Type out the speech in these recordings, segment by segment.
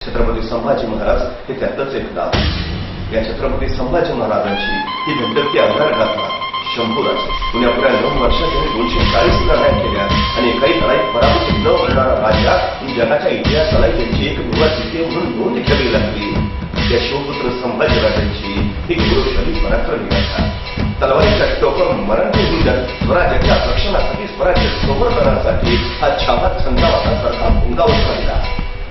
छत्रपती संभाजी महाराज हे त्यातच एक नाव. या छत्रपती संभाजी महाराजांची ही धगधगती अंधार गाथा शंभूराज पुण्यापुऱ्या 9 वर्षात त्यांनी 240 लढाया केल्या आणि काही लढाईत पराभूत न होणारा राजा जगाच्या इतिहासाला त्यांची एक निवासिती म्हणून नोंद घ्यावी लागली. त्या शिवपुत्र संभाजीराजांची ही गौरवशाली पराक्रमी गाथा. तलवारीच्या टोकर मराठी स्वराज्याच्या रक्षणासाठी स्वराज्य संवर्धनासाठी हा छावा छंदावासारखा भुंगावत राहिला.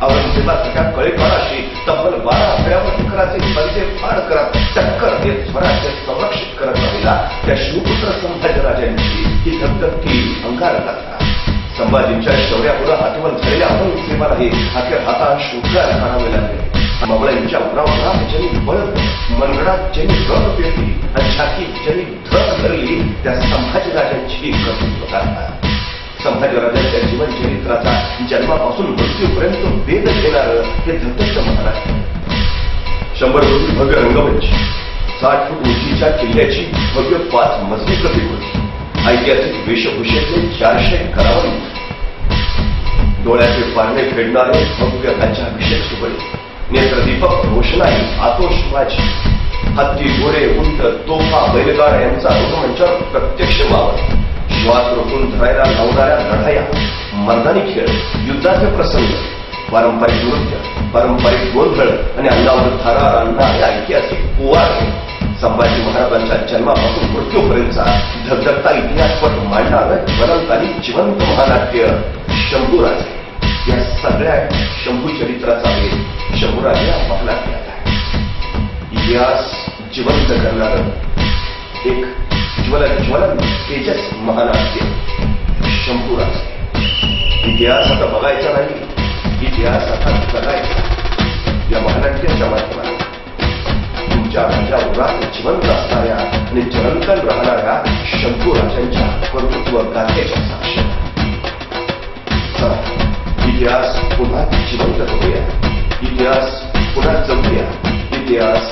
औरंगजेबासारख्या कळीपाराशी तब्बल 12 आकड्यावर शिखराचे पलटे फाड करत टक्कर देत स्वराज्य संरक्षित करत राहिला त्या शिवपुत्र संभाजीराजांची ही धगधगती अंगार गाथा. संभाजींच्या शौर्यापुढे आठवण झालेल्या औरंगजेबालाही अखेर हातांश उद्गार काढावे लागले. मवळ्यांच्या उरावरात ज्यांनी बळद मनगडात ज्यांनी रग पेरली आणि छातीत ज्यांनी धग धरली त्या संभाजीराजांची कर्तृत्व गाथा. संभाजीराजांच्या जीवन चरित्राचा जन्मापासून मृत्यूपर्यंत वेध घेणारं हे धगधगतं महाराष्ट्र. 100 फूट भव्य रंगमंच, 60 फूट उंचीच्या किल्ल्याची भव्य 5 मजली प्रतिकृती, ऐतिहासिक वेशभूषेतले 400 कलावंत, डोळ्याचे पारणे फेडणारे भव्य राज्याभिषेक सोहळे, नेत्रदीपक रोषणाई आतोषबाजी, हत्ती घोडे उंट तोफा बैलगाड्या यांचा रंगमंचावर प्रत्यक्ष वावर, श्वास रोखून धरायला लावणाऱ्या लढाया, मैदानी खेळ, युद्धाचे प्रसंग, पारंपरिक नृत्य, पारंपरिक गोंधळ आणि अंगावर थरार आणणारे ऐतिहासिक पोवाडे. संभाजी महाराजांच्या जन्मापासून मृत्यूपर्यंतचा धगधगता इतिहासपट मांडणारं ज्वलंत आणि जिवंत महानाट्य शंभूराजे. या सगळ्या शंभू चरित्राचा वेध शंभूराजे या महानाट्यात आहे. इतिहास जिवंत करणारं एक ज्वलंत तेजस महानाट्य शंभूराजे. इतिहास आता बघायचा नाही, इतिहास आता जगायचा. या महानाट्याच्या माध्यमातून तुमच्या राज्यावर जिवंत असणाऱ्या आणि जलंकन राहणाऱ्या शंभूराजांच्या कर्तृत्व गाथेच्या साक्ष. इतिहास पुन्हा जिवंत करूया, इतिहास पुन्हा जगूया, इतिहास